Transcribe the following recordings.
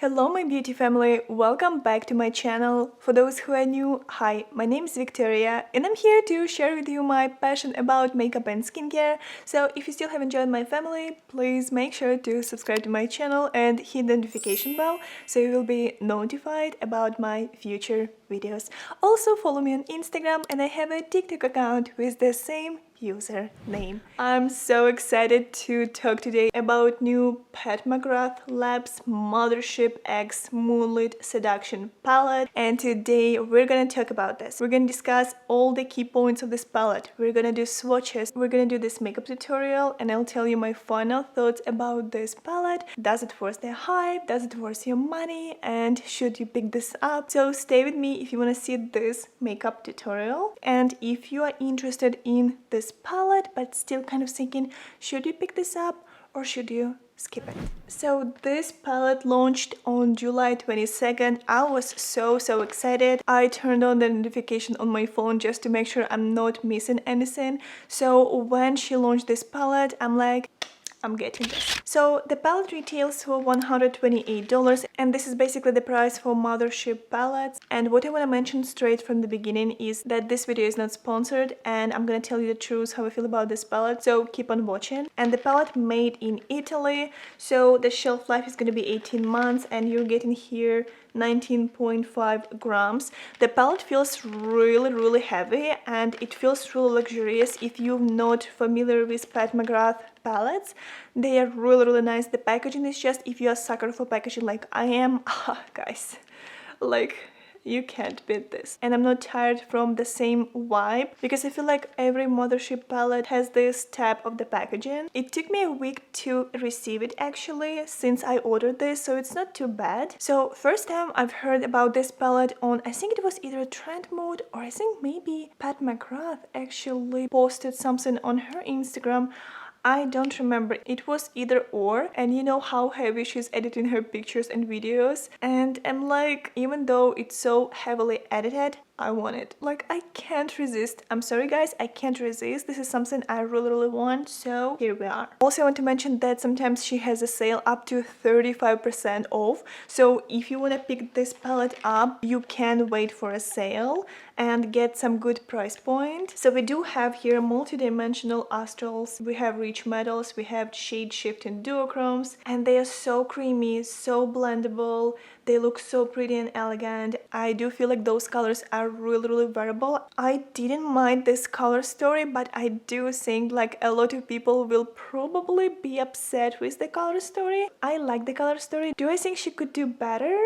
Hello my beauty family, welcome back to my channel. For those who are new, hi, my name is Victoria and I'm here to share with you my passion about makeup and skincare. So if you still haven't joined my family, please make sure to subscribe to my channel and hit the notification bell so you will be notified about my future videos. Also follow me on Instagram and I have a TikTok account with the same username. I'm so excited to talk today about new Pat McGrath Labs Mothership X Moonlit Seduction palette, and today we're gonna talk about this. We're gonna discuss all the key points of this palette. We're gonna do swatches, we're gonna do this makeup tutorial, and I'll tell you my final thoughts about this palette. Does it worth the hype? Does it worth your money? And should you pick this up? So stay with me if you want to see this makeup tutorial, and if you are interested in this palette but still kind of thinking, should you pick this up or should you skip it? So this palette launched on July 22nd. I was so excited. I turned on the notification on my phone just to make sure I'm not missing anything. So when she launched this palette, I'm like, I'm getting this. So the palette retails for $128, and this is basically the price for Mothership palettes. And what I want to mention straight from the beginning is that this video is not sponsored, and I'm gonna tell you the truth how I feel about this palette, so keep on watching. And the palette made in Italy, so the shelf life is gonna be 18 months and you're getting here 19.5 grams. The palette feels really heavy and it feels really luxurious. If you're not familiar with Pat McGrath palettes, they are really nice. The packaging is just, if you're a sucker for packaging like I am, guys, like, you can't beat this. And I'm not tired from the same vibe, because I feel like every Mothership palette has this type of the packaging. It took me a week to receive it actually since I ordered this, so it's not too bad. So first time I've heard about this palette on, I think it was either Trend Mode or I think maybe Pat McGrath actually posted something on her Instagram. I don't remember, it was either or, and you know how heavy she's editing her pictures and videos, and I'm like, even though it's so heavily edited, I want it. Like, I can't resist. I'm sorry guys, I can't resist. This is something I really want, so here we are. Also, I want to mention that sometimes she has a sale up to 35% off, so if you want to pick this palette up, you can wait for a sale and get some good price point. So we do have here multi-dimensional astrals, we have rich metals, we have shade shifting duochromes, and they are so creamy, so blendable. They look so pretty and elegant. I do feel like those colors are really wearable. I didn't mind this color story, but I do think like a lot of people will probably be upset with the color story. I like the color story. Do I think she could do better?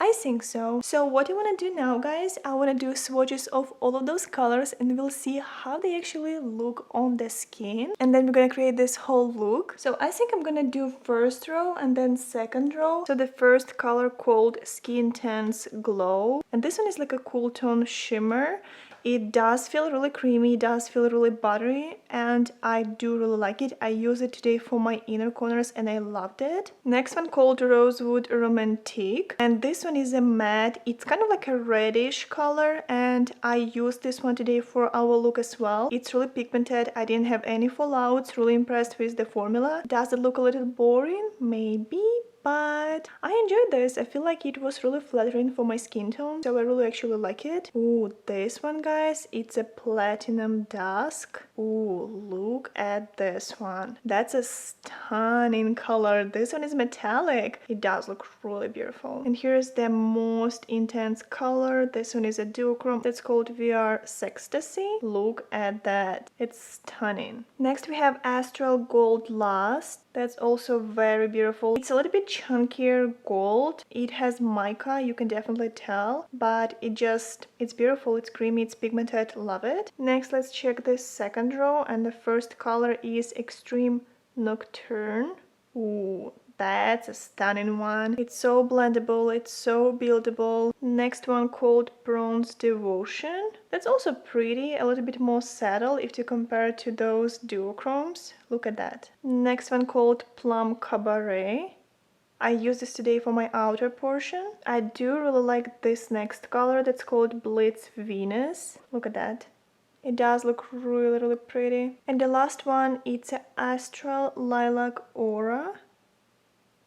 I think so. So what I want to do now, guys, I want to do swatches of all of those colors and we'll see how they actually look on the skin. And then we're gonna create this whole look. So I think I'm gonna do first row and then second row. So the first color called Skin Tense Glow. And this one is like a cool tone shimmer. It does feel really creamy, does feel really buttery, and I do really like it. I use it today for my inner corners and I loved it. Next one called Rosewood Romantic, and this one is a matte. It's kind of like a reddish color, and I used this one today for our look as well. It's really pigmented. I didn't have any fallouts. Really impressed with the formula. Does it look a little boring? Maybe, but I enjoyed this. I feel like it was really flattering for my skin tone, so I really actually like it. Ooh, this one, guys, it's a platinum dusk. Ooh, look at this one. That's a stunning color. This one is metallic. It does look really beautiful. And here's the most intense color. This one is a duochrome that's called VR Sextasy. Look at that. It's stunning. Next we have Astral Gold Lust. That's also very beautiful. It's a little bit chunkier gold. It has mica, you can definitely tell, but it's beautiful, it's creamy, it's pigmented, love it. Next, let's check this second row, and the first color is Extreme Nocturne. Ooh, that's a stunning one. It's so blendable, it's so buildable. Next one called Bronze Devotion. That's also pretty, a little bit more subtle if you compare it to those duochromes. Look at that. Next one called Plum Cabaret. I use this today for my outer portion. I do really like this next color that's called Blitz Venus. Look at that. It does look really pretty. And the last one, it's an Astral Lilac Aura.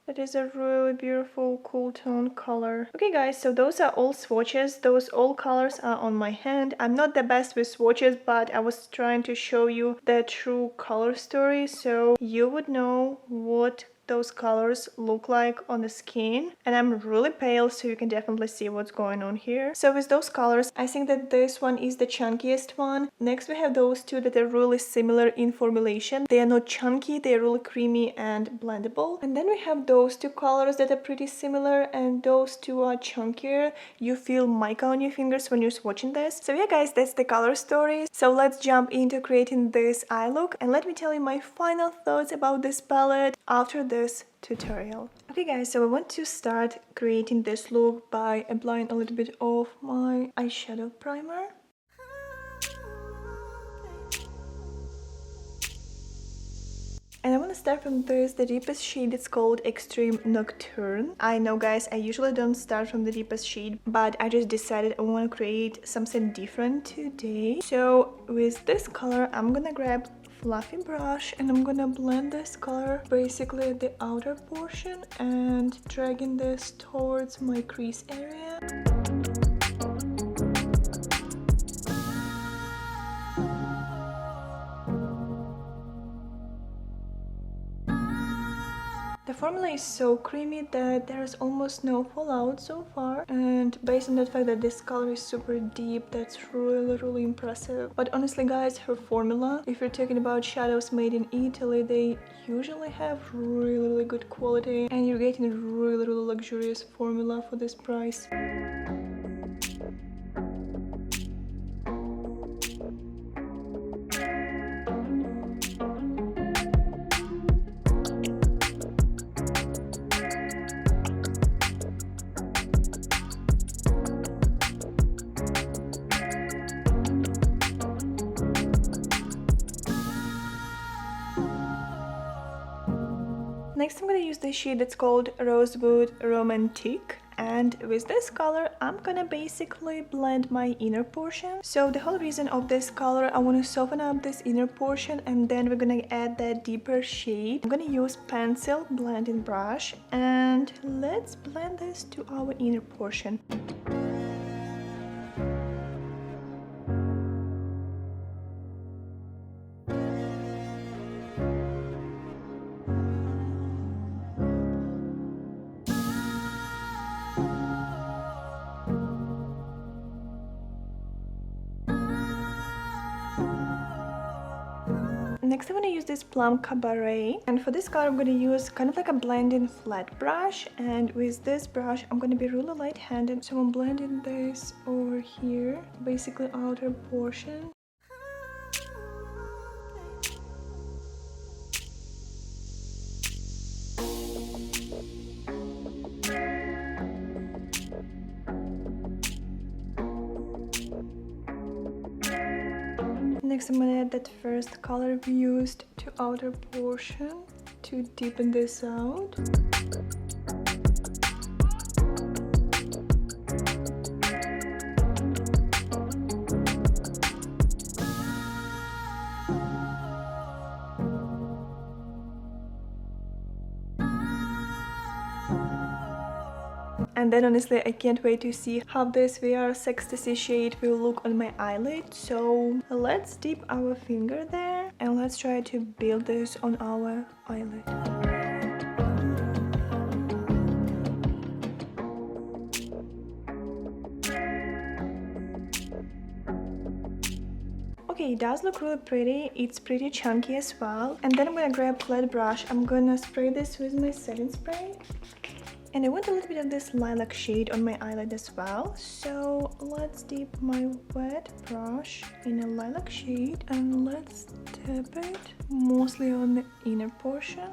That is a really beautiful cool tone color. Okay guys, so those are all swatches. Those all colors are on my hand. I'm not the best with swatches, but I was trying to show you the true color story so you would know what those colors look like on the skin. And I'm really pale, so you can definitely see what's going on here. So with those colors, I think that this one is the chunkiest one. Next we have those two that are really similar in formulation. They are not chunky, they are really creamy and blendable. And then we have those two colors that are pretty similar, and those two are chunkier. You feel mica on your fingers when you're swatching this. So yeah guys, that's the color story. So let's jump into creating this eye look, and let me tell you my final thoughts about this palette after this tutorial. Okay guys, so I want to start creating this look by applying a little bit of my eyeshadow primer. And I want to start from this, the deepest shade. It's called Extreme Nocturne. I know guys, I usually don't start from the deepest shade, but I just decided I want to create something different today. So with this color, I'm gonna grab fluffy brush and I'm gonna blend this color basically at the outer portion and dragging this towards my crease area. The formula is so creamy that there is almost no fallout so far, and based on the fact that this color is super deep, that's really impressive. But honestly guys, her formula, if you're talking about shadows made in Italy, they usually have really good quality, and you're getting a really luxurious formula for this price. Next I'm gonna use the shade that's called Rosewood Romantique, and with this color I'm gonna basically blend my inner portion. So the whole reason of this color, I want to soften up this inner portion, and then we're gonna add that deeper shade. I'm gonna use pencil blending brush, and let's blend this to our inner portion. Next I'm going to use this Plum Cabaret, and for this color I'm going to use kind of like a blending flat brush, and with this brush I'm going to be really light-handed, so I'm blending this over here, basically outer portion. Next I'm gonna add that first color we used to outer portion to deepen this out. And then honestly, I can't wait to see how this VR Ecstasy shade will look on my eyelid. So let's dip our finger there and let's try to build this on our eyelid. Okay, it does look really pretty. It's pretty chunky as well. And then I'm gonna grab a flat brush. I'm gonna spray this with my setting spray. And I want a little bit of this lilac shade on my eyelid as well. So let's dip my wet brush in a lilac shade and let's tap it mostly on the inner portion.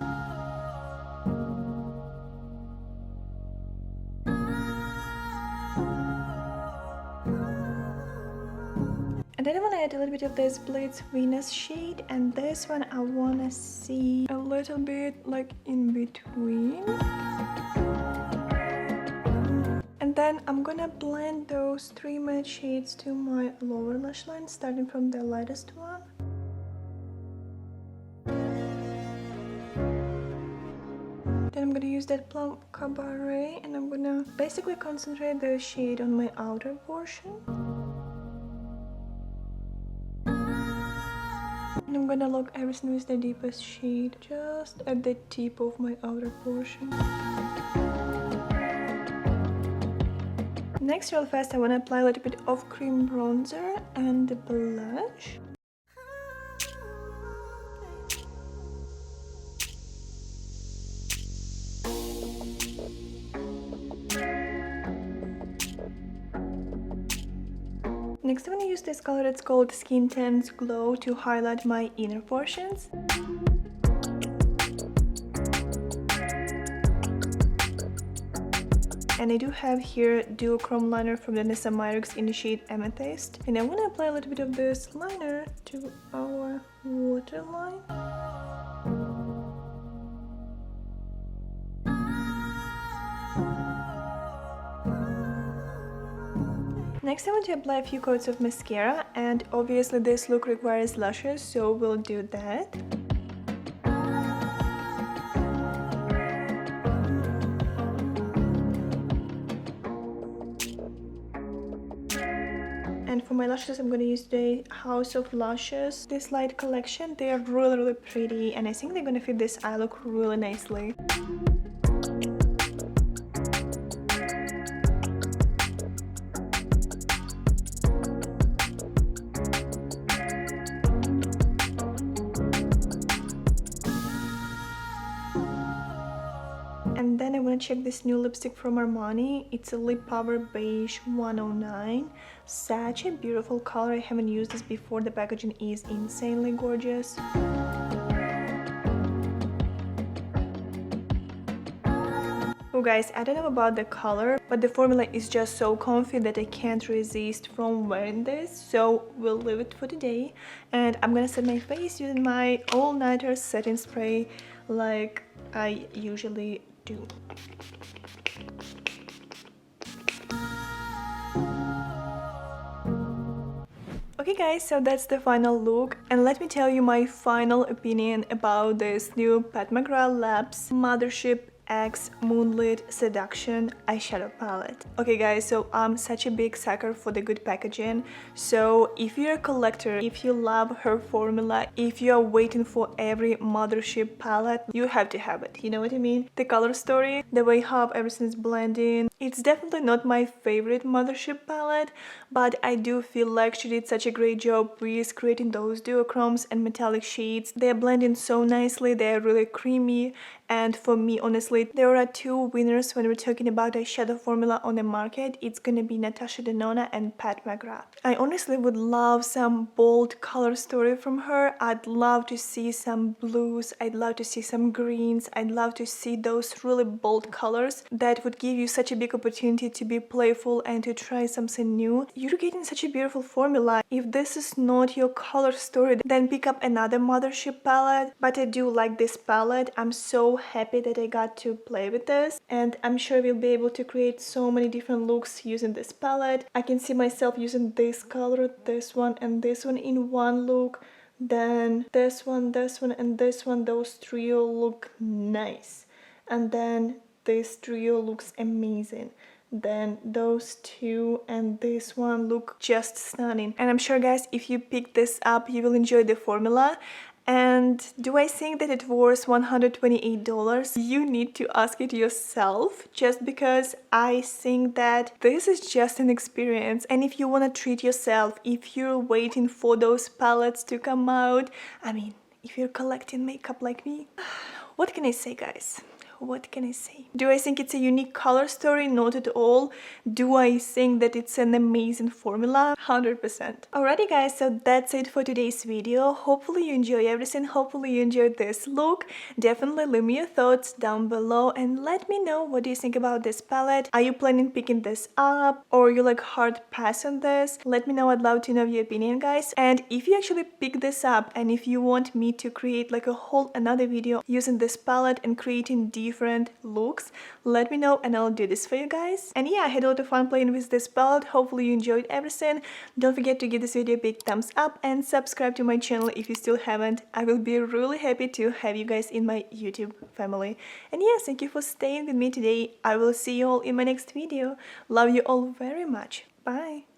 And then I want to add a little bit of this Blitz Venus shade, and this one I want to see a little bit like in between. And then I'm gonna blend those three matte shades to my lower lash line, starting from the lightest one. Then I'm gonna use that Plum Cabaret and I'm gonna basically concentrate the shade on my outer portion. And I'm gonna lock everything with the deepest shade just at the tip of my outer portion. Next, real fast, I want to apply a little bit of cream bronzer and blush. Next, I'm going to use this color, it's called Skin Tense Glow, to highlight my inner portions. And I do have here duochrome liner from the Nessa Myrix in the shade Amethyst. And I want to apply a little bit of this liner to our waterline. Next, I want to apply a few coats of mascara, and obviously this look requires lashes, so we'll do that. And for my lashes, I'm going to use the House of Lashes, this light collection. They are really pretty, and I think they're going to fit this eye look really nicely. And then I want to check this new lipstick from Armani. It's a Lip Power Beige 109. Such a beautiful color. I haven't used this before. The packaging is insanely gorgeous. Oh guys, I don't know about the color, but the formula is just so comfy that I can't resist from wearing this. So we'll leave it for today. And I'm gonna set my face using my all-nighter setting spray like I usually do. Okay guys, so that's the final look, and let me tell you my final opinion about this new Pat McGrath Labs Mothership X Moonlit Seduction eyeshadow palette. Okay guys, so I'm such a big sucker for the good packaging, so if you're a collector, if you love her formula, if you are waiting for every Mothership palette, you have to have it, you know what I mean? The color story, the way how everything is blending, it's definitely not my favorite Mothership palette, but I do feel like she did such a great job with creating those duochromes and metallic shades. They are blending so nicely, they are really creamy, and for me, honestly, there are two winners when we're talking about eyeshadow formula on the market. It's gonna be Natasha Denona and Pat McGrath. I honestly would love some bold color story from her. I'd love to see some blues, I'd love to see some greens, I'd love to see those really bold colors that would give you such a big opportunity to be playful and to try something new. You're getting such a beautiful formula. If this is not your color story, then pick up another Mothership palette. But I do like this palette. I'm so happy that I got to play with this, and I'm sure we'll be able to create so many different looks using this palette. I can see myself using this color, this one, and this one in one look, then this one, and this one. Those trio look nice, and then this trio looks amazing. Then those two and this one look just stunning. And I'm sure guys, if you pick this up, you will enjoy the formula. And do I think that it was $128? You need to ask it yourself, just because I think that this is just an experience. And if you want to treat yourself, if you're waiting for those palettes to come out, I mean, if you're collecting makeup like me, what can I say guys? What can I say? Do I think it's a unique color story? Not at all. Do I think that it's an amazing formula? 100%. Alrighty guys, so that's it for today's video. Hopefully you enjoy everything. Hopefully you enjoyed this look. Definitely leave me your thoughts down below and let me know what do you think about this palette. Are you planning picking this up, or you like hard pass on this? Let me know. I'd love to know your opinion guys. And if you actually pick this up and if you want me to create like a whole another video using this palette and creating different looks, let me know and I'll do this for you guys. And yeah, I had a lot of fun playing with this palette. Hopefully you enjoyed everything. Don't forget to give this video a big thumbs up and subscribe to my channel if you still haven't. I will be really happy to have you guys in my YouTube family. And yes, thank you for staying with me today. I will see you all in my next video. Love you all very much. Bye!